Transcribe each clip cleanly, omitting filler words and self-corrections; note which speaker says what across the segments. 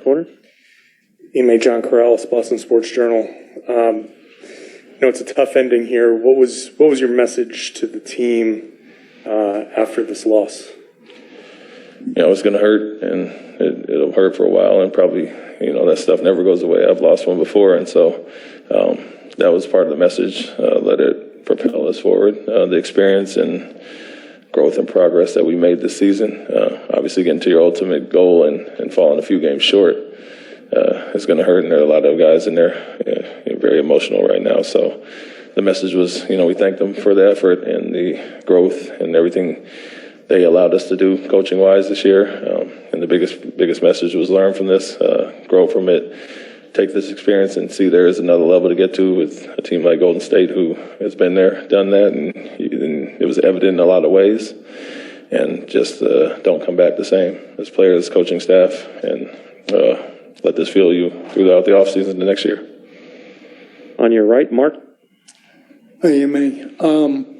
Speaker 1: corner.
Speaker 2: Ime John Corrales, Boston Sports Journal. It's a tough ending here. What was your message to the team after this loss?
Speaker 3: It's going to hurt, and it'll hurt for a while, and probably, that stuff never goes away. I've lost one before, and so that was part of the message. Let it propel us forward. The experience and growth and progress that we made this season, obviously getting to your ultimate goal and falling a few games short, is going to hurt, and there are a lot of guys in there very emotional right now. So the message was, we thank them for the effort and the growth and everything they allowed us to do coaching-wise this year. And the biggest message was learn from this, grow from it, take this experience and see there is another level to get to with a team like Golden State who has been there, done that, and it was evident in a lot of ways. And just don't come back the same as players, coaching staff, and let this fuel you throughout the offseason the next year.
Speaker 1: On your right, Mark.
Speaker 4: Hey, Ime.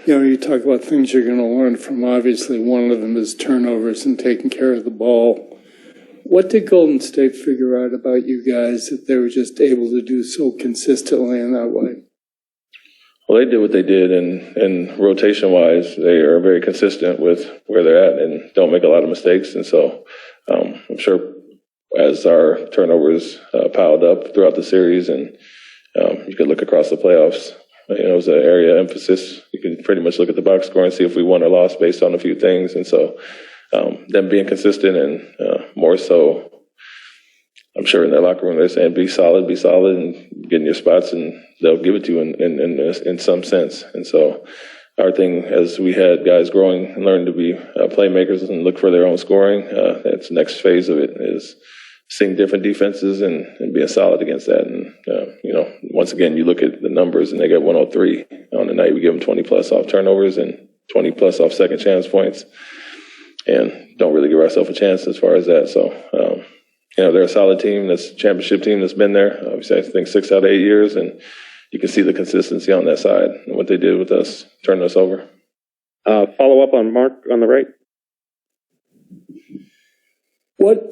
Speaker 4: You talk about things you're going to learn from. Obviously, one of them is turnovers and taking care of the ball. What did Golden State figure out about you guys that they were just able to do so consistently in that way?
Speaker 3: Well, they did what they did, and rotation-wise, they are very consistent with where they're at and don't make a lot of mistakes. And so I'm sure as our turnovers piled up throughout the series, and you could look across the playoffs, it was an area of emphasis. You can pretty much look at the box score and see if we won or lost based on a few things. And so them being consistent and more so, I'm sure in their locker room they're saying be solid, and get in your spots, and they'll give it to you in some sense. And so our thing, as we had guys growing and learning to be playmakers and look for their own scoring, that's the next phase of it is seeing different defenses and being solid against that. And, once again, you look at the numbers and they got 103 on the night. We give them 20 plus off turnovers and 20 plus off second chance points, and don't really give ourselves a chance as far as that. So, they're a solid team. That's a championship team that's been there, obviously, I think 6 out of 8 years, and you can see the consistency on that side and what they did with us, turning us over.
Speaker 1: Follow up on Mark on the right.
Speaker 4: What,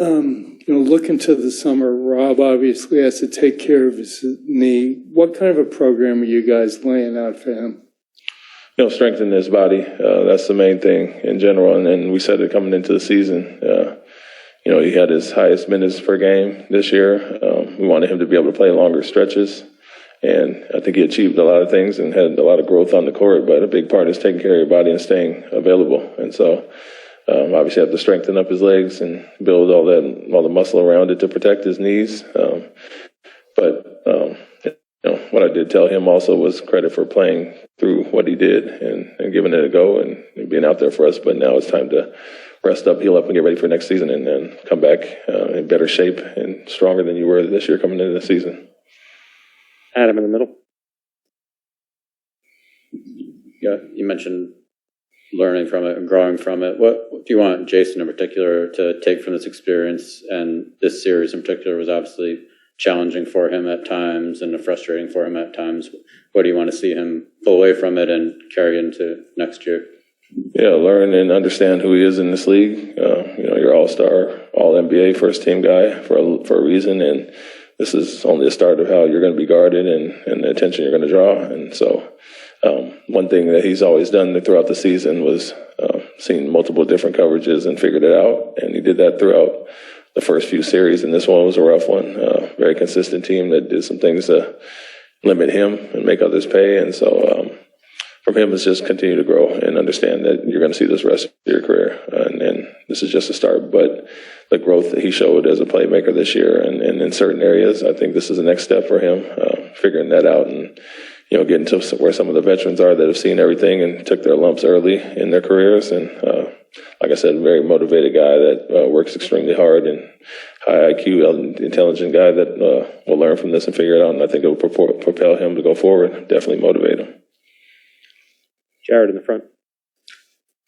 Speaker 4: looking to the summer, Rob obviously has to take care of his knee. What kind of a program are you guys laying out for him?
Speaker 3: Strengthen his body. That's the main thing in general. And then we said it coming into the season. He had his highest minutes per game this year. We wanted him to be able to play longer stretches. And I think he achieved a lot of things and had a lot of growth on the court. But a big part is taking care of your body and staying available. And so obviously have to strengthen up his legs and build all the muscle around it to protect his knees. What I did tell him also was credit for playing through what he did and giving it a go and being out there for us. But now it's time to rest up, heal up, and get ready for next season and then come back in better shape and stronger than you were this year coming into the season.
Speaker 1: Adam in the middle.
Speaker 5: Yeah, you mentioned learning from it and growing from it. What do you want Jason in particular to take from this experience? And this series in particular was obviously challenging for him at times and frustrating for him at times. What do you want to see him pull away from it and carry into next year?
Speaker 3: Yeah, learn and understand who he is in this league. You're all-star, all-NBA first-team guy for a reason, and this is only the start of how you're going to be guarded and the attention you're going to draw. And so one thing that he's always done throughout the season was seen multiple different coverages and figured it out, and he did that throughout the first few series, and this one was a rough one. Very consistent team that did some things to limit him and make others pay. And so from him, it's just continue to grow and understand that you're going to see this rest of your career. And this is just a start. But the growth that he showed as a playmaker this year and in certain areas, I think this is the next step for him, figuring that out and getting to where some of the veterans are that have seen everything and took their lumps early in their careers. And like I said, a very motivated guy that works extremely hard and high IQ, intelligent guy that will learn from this and figure it out. And I think it will propel him to go forward, definitely motivate him.
Speaker 1: Jared in the front.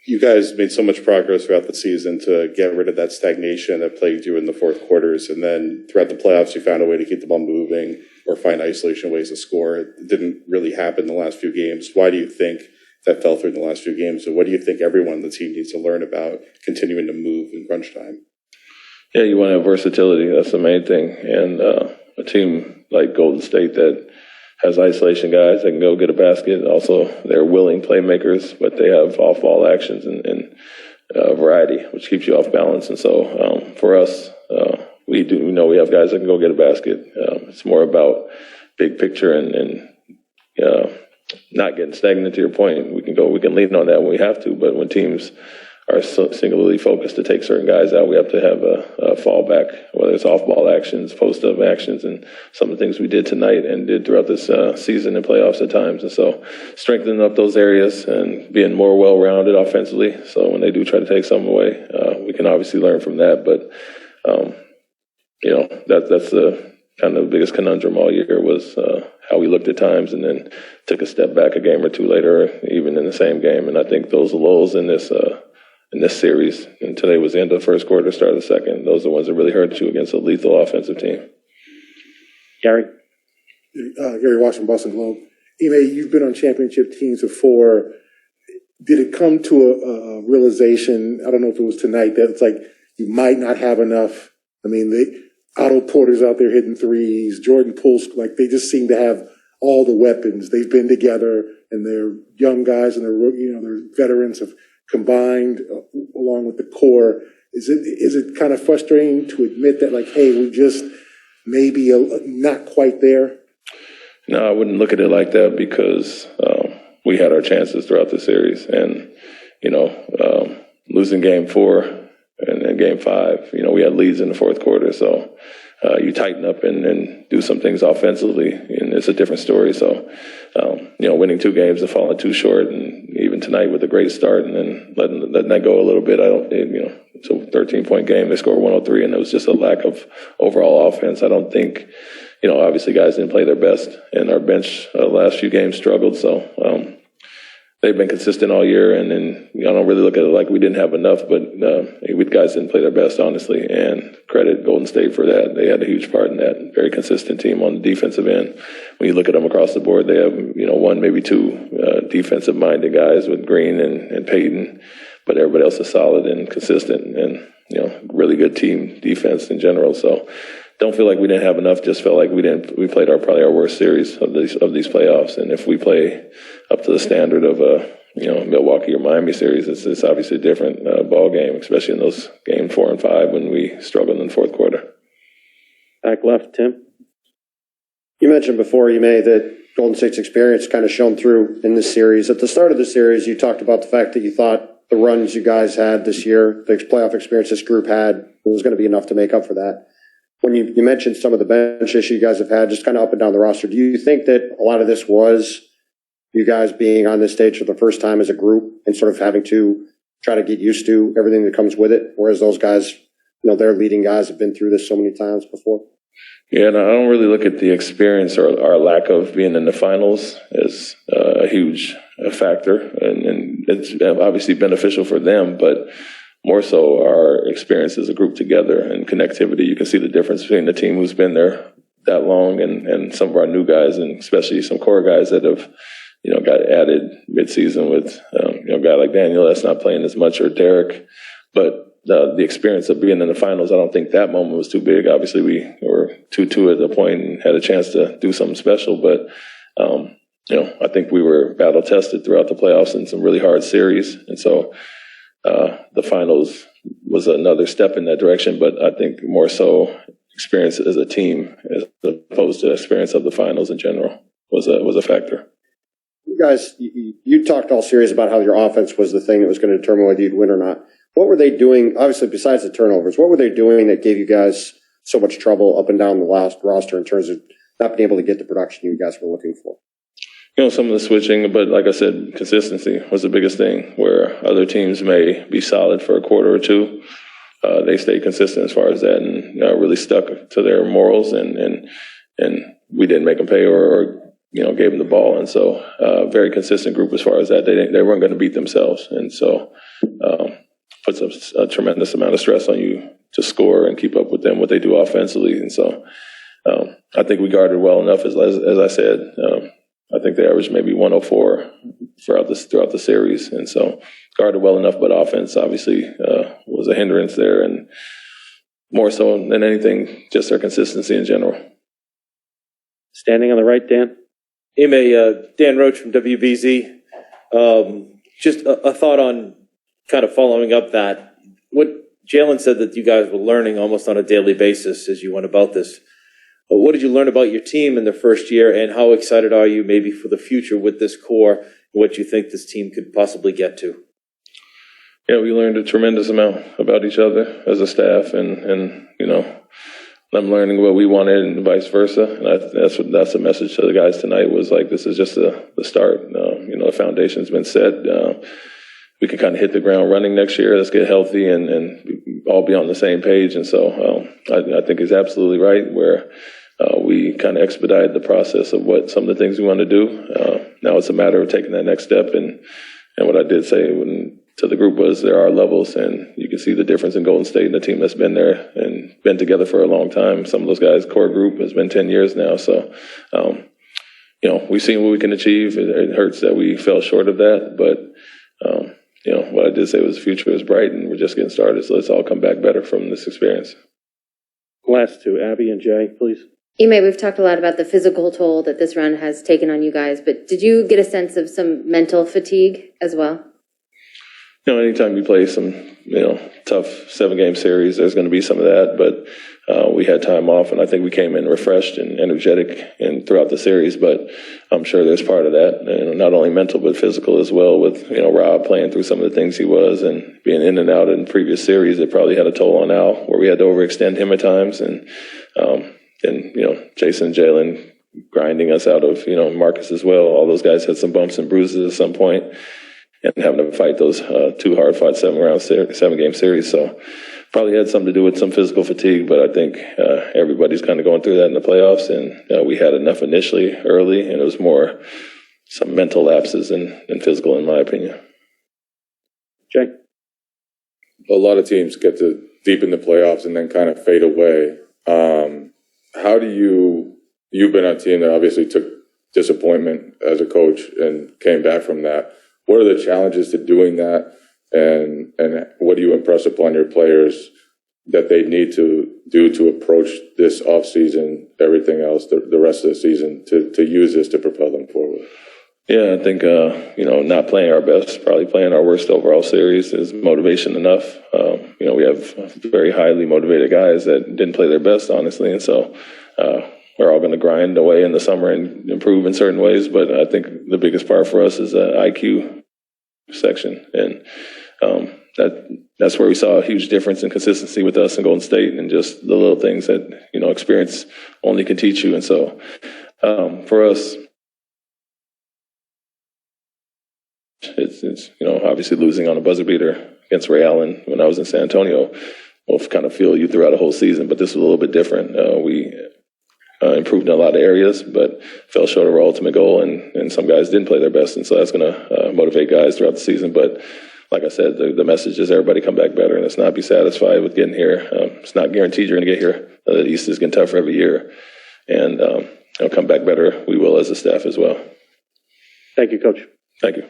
Speaker 6: You guys made so much progress throughout the season to get rid of that stagnation that plagued you in the fourth quarters. And then throughout the playoffs, you found a way to keep the ball moving or find isolation ways to score. It didn't really happen in the last few games. Why do you think that fell through in the last few games? And what do you think everyone on the team needs to learn about continuing to move in crunch time?
Speaker 3: Yeah, you want to have versatility. That's the main thing. And a team like Golden State that has isolation guys that can go get a basket. Also, they're willing playmakers, but they have off-ball actions and variety, which keeps you off balance. And so for us, we know we have guys that can go get a basket. It's more about big picture and not getting stagnant. To your point, we can lean on that when we have to, but when teams are singularly focused to take certain guys out, we have to have a fallback, whether it's off-ball actions, post-up actions, and some of the things we did tonight and did throughout this season and playoffs at times. And so strengthening up those areas and being more well-rounded offensively. So when they do try to take something away, we can obviously learn from that. But, that's the kind of the biggest conundrum all year was how we looked at times and then took a step back a game or two later, even in the same game. And I think those lulls in this series, and today was the end of the first quarter, start of the second, those are the ones that really hurt you against a lethal offensive team.
Speaker 1: Gary?
Speaker 7: Gary Washington, Boston Globe. Ime, you've been on championship teams before. Did it come to a realization, I don't know if it was tonight, that it's like you might not have enough? I mean, Otto Porter's out there hitting threes, Jordan Poole, like they just seem to have all the weapons. They've been together, and they're young guys, and they're veterans have combined along with the core. Is it kind of frustrating to admit that, like, hey, we just maybe not quite there?
Speaker 3: No, I wouldn't look at it like that because we had our chances throughout the series, and losing game 4 and then game 5, we had leads in the fourth quarter, so you tighten up and do some things offensively, and it's a different story. So, winning 2 games and falling 2 short, and even tonight with a great start, and then letting that go a little bit. It's a 13-point game. They scored 103, and it was just a lack of overall offense. I don't think, obviously guys didn't play their best, and our bench last few games struggled. So they've been consistent all year, and then I don't really look at it like we didn't have enough, but we guys didn't play their best, honestly, and credit Golden State for that. They had a huge part in that. Very consistent team on the defensive end. When you look at them across the board, they have 1, maybe 2 defensive-minded guys with Green and Payton, but everybody else is solid and consistent, and really good team defense in general. So don't feel like we didn't have enough. Just felt like we played probably our worst series of these playoffs. And if we play up to the standard of Milwaukee or Miami series, it's obviously a different ball game, especially in those games 4 and 5 when we struggled in the fourth quarter.
Speaker 1: Back left, Tim?
Speaker 8: You mentioned before, Ime, that Golden State's experience kind of shone through in this series. At the start of the series, you talked about the fact that you thought the runs you guys had this year, the playoff experience this group had, was going to be enough to make up for that. When you mentioned some of the bench issues you guys have had, just kind of up and down the roster, do you think that a lot of this was you guys being on this stage for the first time as a group and sort of having to try to get used to everything that comes with it, whereas those guys, their leading guys have been through this so many times before?
Speaker 3: Yeah, no, I don't really look at the experience or our lack of being in the finals as a huge factor, and it's obviously beneficial for them, but more so our experience as a group together and connectivity. You can see the difference between the team who's been there that long and some of our new guys, and especially some core guys that have, got added midseason with, a guy like Daniel that's not playing as much, or Derek. But the experience of being in the finals, I don't think that moment was too big. Obviously, we were 2-2 at the point and had a chance to do something special. But, I think we were battle tested throughout the playoffs in some really hard series. And so the finals was another step in that direction. But I think more so experience as a team as opposed to experience of the finals in general was a factor.
Speaker 8: You guys, you talked all series about how your offense was the thing that was going to determine whether you'd win or not. What were they doing, obviously, besides the turnovers? What were they doing that gave you guys so much trouble up and down the last roster in terms of not being able to get the production you guys were looking for?
Speaker 3: Some of the switching, but like I said, consistency was the biggest thing, where other teams may be solid for a quarter or two. They stayed consistent as far as that and really stuck to their morals, and we didn't make them pay or gave them the ball. And so very consistent group as far as that. They weren't going to beat themselves. And so puts a tremendous amount of stress on you to score and keep up with them, what they do offensively. And so I think we guarded well enough, as I said. I think they averaged maybe 104 throughout the series. And so guarded well enough, but offense obviously was a hindrance there. And more so than anything, just their consistency in general.
Speaker 1: Standing on the right, Dan.
Speaker 9: Ime, Dan Roach from WBZ. Just a thought on kind of following up that. What Jalen said that you guys were learning almost on a daily basis as you went about this. What did you learn about your team in the first year, and how excited are you maybe for the future with this core, what you think this team could possibly get to?
Speaker 3: Yeah, we learned a tremendous amount about each other as a staff, and you know, I'm learning what we wanted and vice versa. And that's the message to the guys tonight was like, this is just the start. You know, the foundation's been set. We can kind of hit the ground running next year. Let's get healthy and all be on the same page. And so I think he's absolutely right where we kind of expedited the process of what some of the things we want to do. Now it's a matter of taking that next step. And what I did say to the group was there are levels, and you can see the difference in Golden State and the team that's been there and been together for a long time. Some of those guys' core group has been 10 years now. So, you know, we've seen what we can achieve. It hurts that we fell short of that, but you know, what I did say was the future is bright, and we're just getting started. So let's all come back better from this experience.
Speaker 1: Last two, Abby and Jay, please.
Speaker 10: Ime, we've talked a lot about the physical toll that this run has taken on you guys, but did you get a sense of some mental fatigue as well?
Speaker 3: You know, anytime you play some, you know, tough 7-game series, there's going to be some of that. But we had time off, and I think we came in refreshed and energetic and throughout the series. But I'm sure there's part of that, you know, not only mental but physical as well. With you know Rob playing through some of the things he was and being in and out in previous series, it probably had a toll on Al, where we had to overextend him at times, and you know Jason, Jalen grinding us out of Marcus as well. All those guys had some bumps and bruises at some point. And having to fight those two hard-fought 7-game series. So probably had something to do with some physical fatigue, but I think everybody's kind of going through that in the playoffs, and we had enough initially early, and it was more some mental lapses than physical, in my opinion.
Speaker 1: Jay?
Speaker 11: A lot of teams get to deep in the playoffs and then kind of fade away. How do you've been on a team that obviously took disappointment as a coach and came back from that. What are the challenges to doing that, and what do you impress upon your players that they need to do to approach this offseason, everything else, the rest of the season, to use this to propel them forward?
Speaker 3: Yeah, I think, not playing our best, probably playing our worst overall series is motivation enough. We have very highly motivated guys that didn't play their best, honestly, and so we're all going to grind away in the summer and improve in certain ways. But I think the biggest part for us is the IQ section, and that's where we saw a huge difference in consistency with us and Golden State, and just the little things that experience only can teach you. And so for us, it's obviously losing on a buzzer beater against Ray Allen when I was in San Antonio will kind of feel you throughout a whole season, but this was a little bit different. We improved in a lot of areas, but fell short of our ultimate goal, and some guys didn't play their best, and so that's going to motivate guys throughout the season. But like I said, the message is everybody come back better, and let's not be satisfied with getting here. It's not guaranteed you're going to get here. The East is getting tougher every year, and come back better. We will as a staff as well.
Speaker 1: Thank you, Coach.
Speaker 3: Thank you.